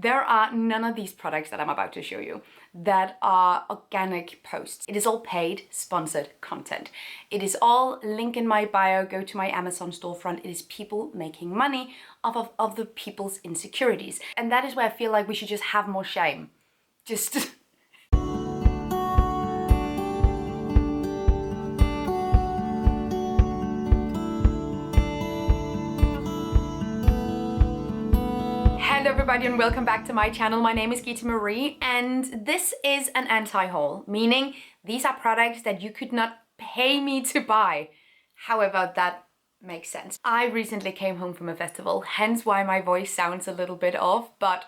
There are none of these products that I'm about to show you that are organic posts. It is all paid, sponsored content. It is all link in my bio, go to my Amazon storefront. It is people making money off of other people's insecurities. And that is where I feel like we should just have more shame. Just... Hello everybody and welcome back to my channel. My name is Gita Marie and this is an anti-haul, meaning these are products that you could not pay me to buy. However, that makes sense. I recently came home from a festival, hence why my voice sounds a little bit off, but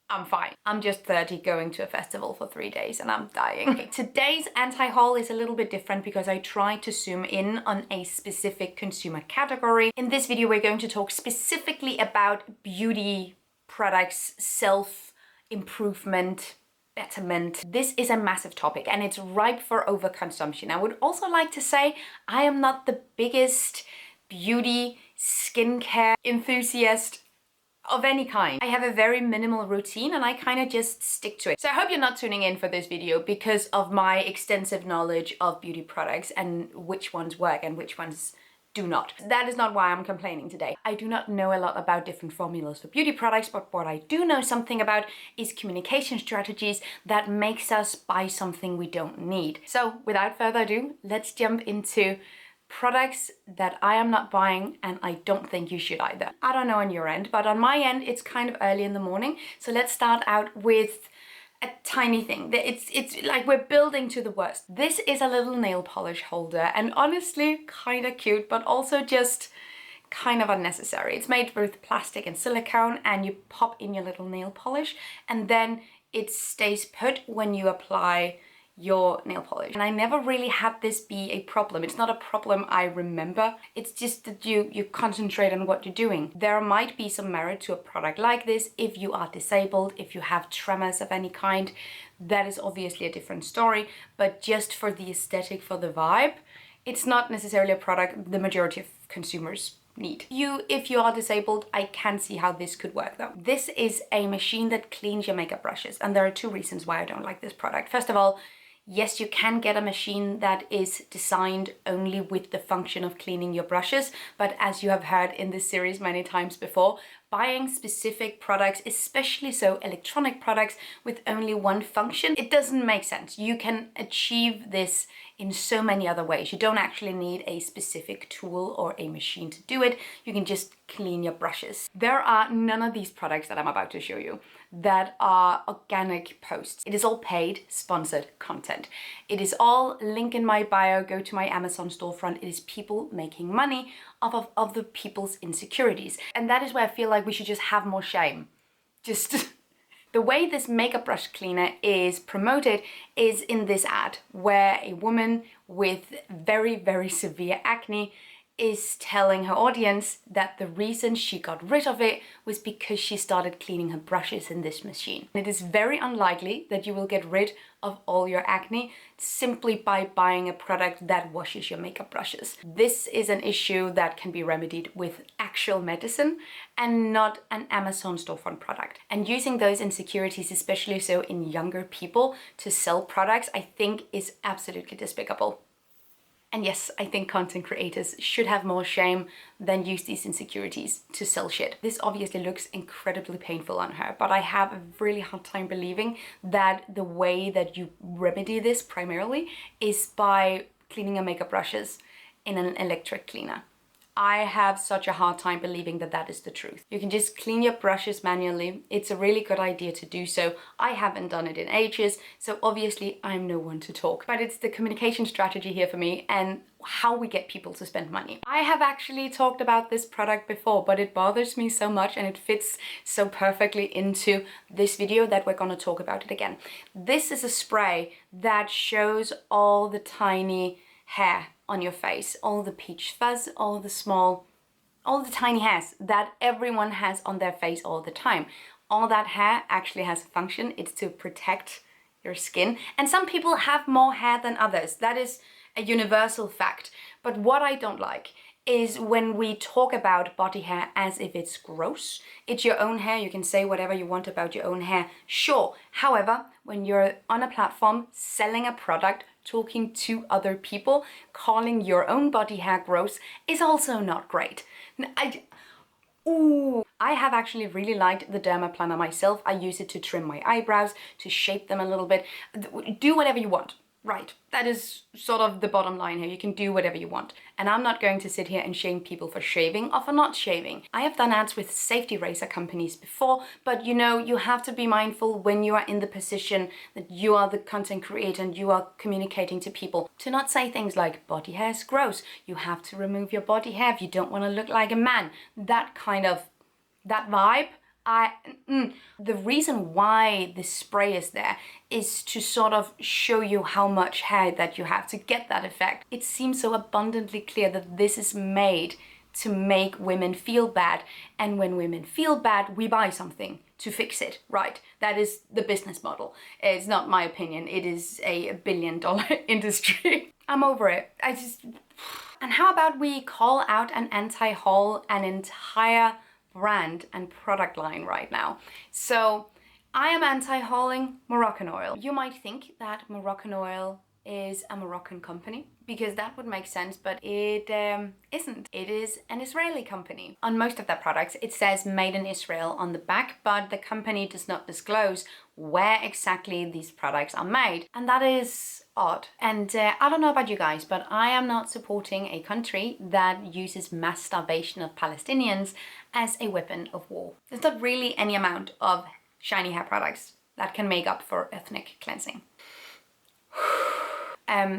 I'm fine. I'm just 30 going to a festival for 3 days and I'm dying. Okay, today's anti-haul is a little bit different because I try to zoom in on a specific consumer category. In this video, we're going to talk specifically about beauty products, self-improvement, betterment. This is a massive topic and it's ripe for overconsumption. I would also like to say I am not the biggest beauty, skincare enthusiast of any kind. I have a very minimal routine and I kind of just stick to it. So I hope you're not tuning in for this video because of my extensive knowledge of beauty products and which ones work and which ones do not. That is not why I'm complaining today. I do not know a lot about different formulas for beauty products, but what I do know something about is communication strategies that makes us buy something we don't need. So without further ado, let's jump into products that I am not buying and I don't think you should either. I don't know on your end, but on my end, it's kind of early in the morning. So let's start out with a tiny thing. It's like we're building to the worst. This is a little nail polish holder and honestly kind of cute, but also just kind of unnecessary. It's made with plastic and silicone and you pop in your little nail polish and then it stays put when you apply your nail polish. And I never really had this be a problem. It's not a problem I remember. It's just that you concentrate on what you're doing. There might be some merit to a product like this if you are disabled, if you have tremors of any kind. That is obviously a different story, but just for the aesthetic, for the vibe, it's not necessarily a product the majority of consumers need. If you are disabled, I can see how this could work though. This is a machine that cleans your makeup brushes, and there are two reasons why I don't like this product. First of all, yes, you can get a machine that is designed only with the function of cleaning your brushes, but as you have heard in this series many times before, buying specific products, especially so electronic products with only one function, it doesn't make sense. You can achieve this in so many other ways. You don't actually need a specific tool or a machine to do it. You can just clean your brushes. There are none of these products that I'm about to show you that are organic posts. It is all paid, sponsored content. It is all link in my bio, go to my Amazon storefront. It is people making money off of other people's insecurities. And that is where I feel like we should just have more shame. Just the way this makeup brush cleaner is promoted is in this ad where a woman with very, very severe acne is telling her audience that the reason she got rid of it was because she started cleaning her brushes in this machine. It is very unlikely that you will get rid of all your acne simply by buying a product that washes your makeup brushes. This is an issue that can be remedied with actual medicine and not an Amazon storefront product. And using those insecurities, especially so in younger people, to sell products, I think is absolutely despicable. And yes, I think content creators should have more shame than use these insecurities to sell shit. This obviously looks incredibly painful on her, but I have a really hard time believing that the way that you remedy this primarily is by cleaning your makeup brushes in an electric cleaner. I have such a hard time believing that that is the truth. You can just clean your brushes manually. It's a really good idea to do so. I haven't done it in ages, so obviously I'm no one to talk. But it's the communication strategy here for me and how we get people to spend money. I have actually talked about this product before, but it bothers me so much and it fits so perfectly into this video that we're gonna talk about it again. This is a spray that shows all the tiny hair on your face, all the peach fuzz, all the tiny hairs that everyone has on their face all the time. All that hair actually has a function. It's to protect your skin. And some people have more hair than others. That is a universal fact. But what I don't like is when we talk about body hair as if it's gross. It's your own hair, you can say whatever you want about your own hair, sure. However, when you're on a platform selling a product, talking to other people, calling your own body hair gross is also not great. I have actually really liked the Dermaplaner myself. I use it to trim my eyebrows, to shape them a little bit. Do whatever you want. Right, that is sort of the bottom line here. You can do whatever you want. And I'm not going to sit here and shame people for shaving or for not shaving. I have done ads with safety razor companies before, but you know, you have to be mindful when you are in the position that you are the content creator and you are communicating to people to not say things like body hair is gross. You have to remove your body hair if you don't want to look like a man. That vibe. The reason why this spray is there is to sort of show you how much hair that you have to get that effect. It seems so abundantly clear that this is made to make women feel bad, and when women feel bad, we buy something to fix it, right? That is the business model. It's not my opinion, it is a billion-dollar industry. I'm over it. And how about we call out an anti-haul, an entire brand and product line right now. So I am anti-hauling Moroccan oil. You might think that Moroccan oil is a Moroccan company because that would make sense, but it isn't. It is an Israeli company. On most of their products it says made in Israel on the back, but the company does not disclose where exactly these products are made, and that is odd. And I don't know about you guys, but I am not supporting a country that uses mass starvation of Palestinians as a weapon of war. There's not really any amount of shiny hair products that can make up for ethnic cleansing.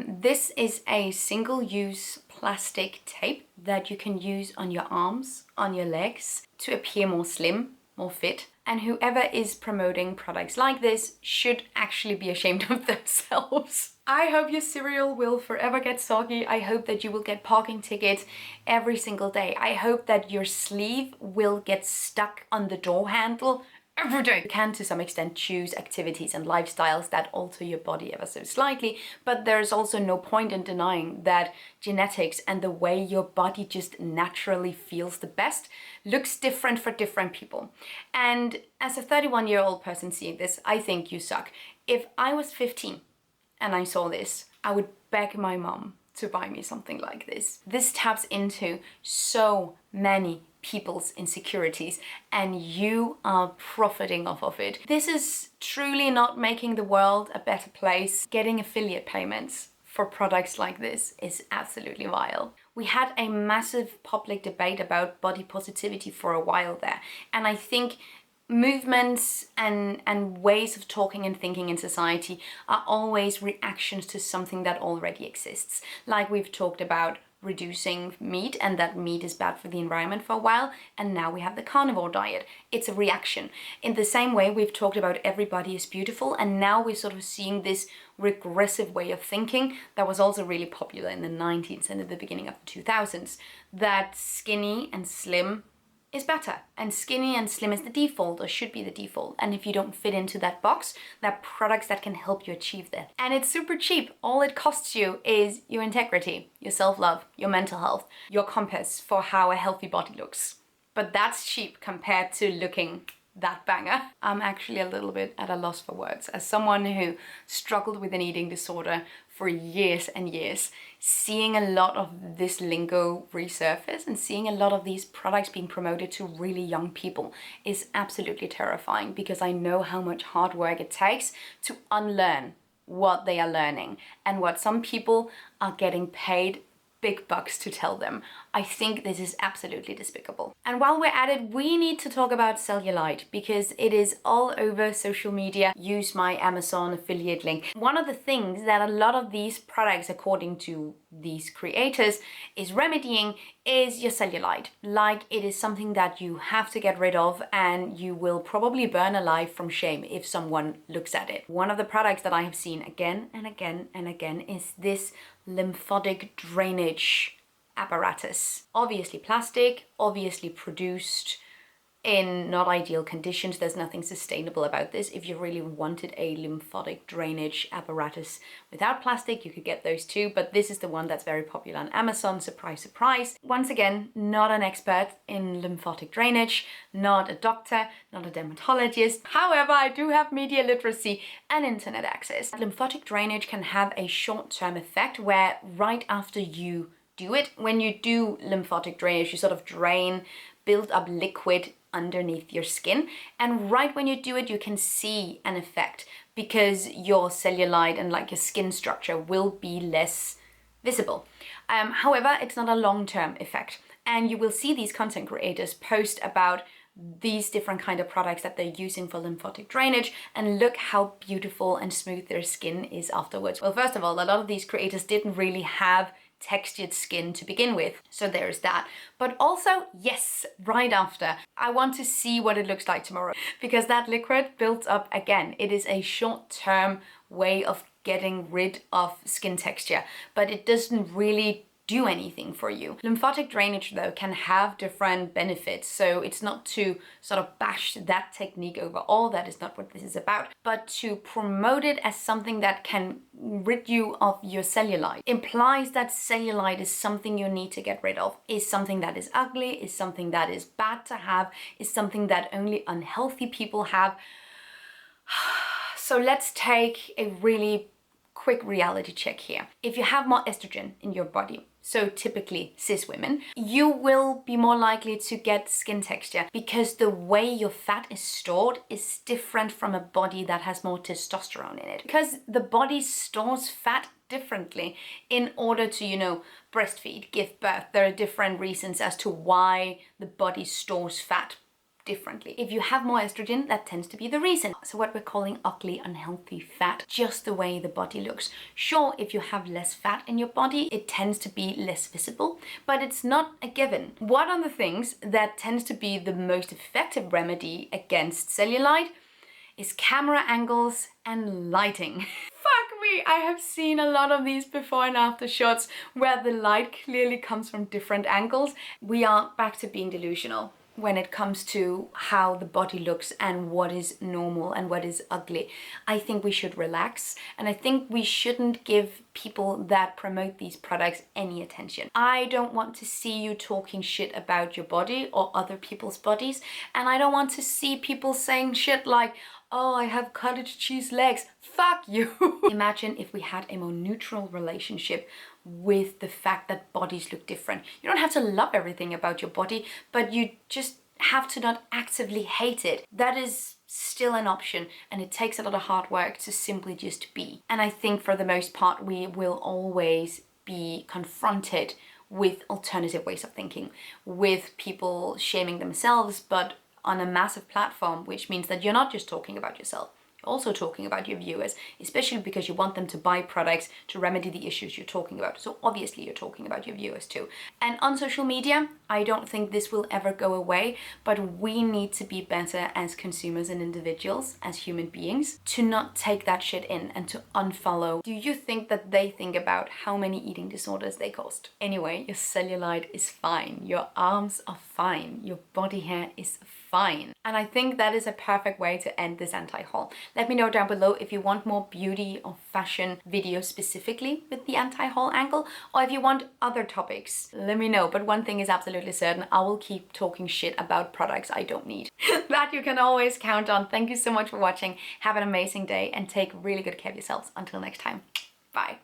This is a single-use plastic tape that you can use on your arms, on your legs, to appear more slim, more fit. And whoever is promoting products like this should actually be ashamed of themselves. I hope your cereal will forever get soggy. I hope that you will get parking tickets every single day. I hope that your sleeve will get stuck on the door handle every day. You can to some extent choose activities and lifestyles that alter your body ever so slightly, but there's also no point in denying that genetics and the way your body just naturally feels the best looks different for different people. And as a 31-year-old person seeing this, I think you suck. If I was 15 and I saw this, I would beg my mom to buy me something like this. This taps into so many people's insecurities and you are profiting off of it. This is truly not making the world a better place. Getting affiliate payments for products like this is absolutely vile. We had a massive public debate about body positivity for a while there, and I think movements and ways of talking and thinking in society are always reactions to something that already exists. Like we've talked about reducing meat and that meat is bad for the environment for a while, and now we have the carnivore diet. It's a reaction. In the same way we've talked about everybody is beautiful, and now we're sort of seeing this regressive way of thinking that was also really popular in the 90s and at the beginning of the 2000s, that skinny and slim is better, and skinny and slim is the default, or should be the default, and if you don't fit into that box, there are products that can help you achieve that. And it's super cheap. All it costs you is your integrity, your self-love, your mental health, your compass for how a healthy body looks. But that's cheap compared to looking that banger. I'm actually a little bit at a loss for words. As someone who struggled with an eating disorder for years and years, seeing a lot of this lingo resurface and seeing a lot of these products being promoted to really young people is absolutely terrifying, because I know how much hard work it takes to unlearn what they are learning and what some people are getting paid big bucks to tell them. I think this is absolutely despicable. And while we're at it, we need to talk about Cellulite, because it is all over social media. Use my Amazon affiliate link. One of the things that a lot of these products, according to these creators, is remedying is your cellulite. Like, it is something that you have to get rid of, and you will probably burn alive from shame if someone looks at it. One of the products that I have seen again and again and again is this lymphatic drainage apparatus. Obviously plastic, obviously produced in not ideal conditions. There's nothing sustainable about this. If you really wanted a lymphatic drainage apparatus without plastic, you could get those too, but this is the one that's very popular on Amazon. Surprise, surprise. Once again, not an expert in lymphatic drainage, not a doctor, not a dermatologist. However, I do have media literacy and internet access. Lymphatic drainage can have a short-term effect where right after you do it, when you do lymphatic drainage, you sort of drain, build up liquid underneath your skin, and right when you do it, you can see an effect because your cellulite and like your skin structure will be less visible. However, it's not a long-term effect, and you will see these content creators post about these different kind of products that they're using for lymphatic drainage, and look how beautiful and smooth their skin is afterwards. Well, first of all, a lot of these creators didn't really have textured skin to begin with, so there's that. But also, yes, right after, I want to see what it looks like tomorrow, because that liquid builds up again. It is a short-term way of getting rid of skin texture, but it doesn't really do anything for you. Lymphatic drainage though can have different benefits, so it's not to sort of bash that technique overall, that is not what this is about, but to promote it as something that can rid you of your cellulite. Implies that cellulite is something you need to get rid of, is something that is ugly, is something that is bad to have, is something that only unhealthy people have. So let's take a really quick reality check here. If you have more estrogen in your body, so typically cis women, you will be more likely to get skin texture because the way your fat is stored is different from a body that has more testosterone in it. Because the body stores fat differently in order to, you know, breastfeed, give birth. There are different reasons as to why the body stores fat differently. If you have more estrogen, that tends to be the reason. So what we're calling ugly, unhealthy fat, just the way the body looks. Sure, if you have less fat in your body, it tends to be less visible, but it's not a given. One of the things that tends to be the most effective remedy against cellulite is camera angles and lighting. Fuck me, I have seen a lot of these before and after shots where the light clearly comes from different angles. We are back to being delusional when it comes to how the body looks and what is normal and what is ugly. I think we should relax, and I think we shouldn't give people that promote these products any attention. I don't want to see you talking shit about your body or other people's bodies, and I don't want to see people saying shit like, oh, I have cottage cheese legs. Fuck you. Imagine if we had a more neutral relationship with the fact that bodies look different. You don't have to love everything about your body, but you just have to not actively hate it. That is still an option, and it takes a lot of hard work to simply just be. And I think for the most part, we will always be confronted with alternative ways of thinking, with people shaming themselves, but on a massive platform, which means that you're not just talking about yourself, you're also talking about your viewers, especially because you want them to buy products to remedy the issues you're talking about. So obviously you're talking about your viewers too. And on social media, I don't think this will ever go away, but we need to be better as consumers and individuals, as human beings, to not take that shit in and to unfollow. Do you think that they think about how many eating disorders they caused? Anyway, your cellulite is fine, your arms are fine, your body hair is fine. And I think that is a perfect way to end this anti-haul. Let me know down below if you want more beauty or fashion videos specifically with the anti-haul angle, or if you want other topics. Let me know, but one thing is absolutely certain, I will keep talking shit about products I don't need. That you can always count on. Thank you so much for watching. Have an amazing day and take really good care of yourselves. Until next time, bye.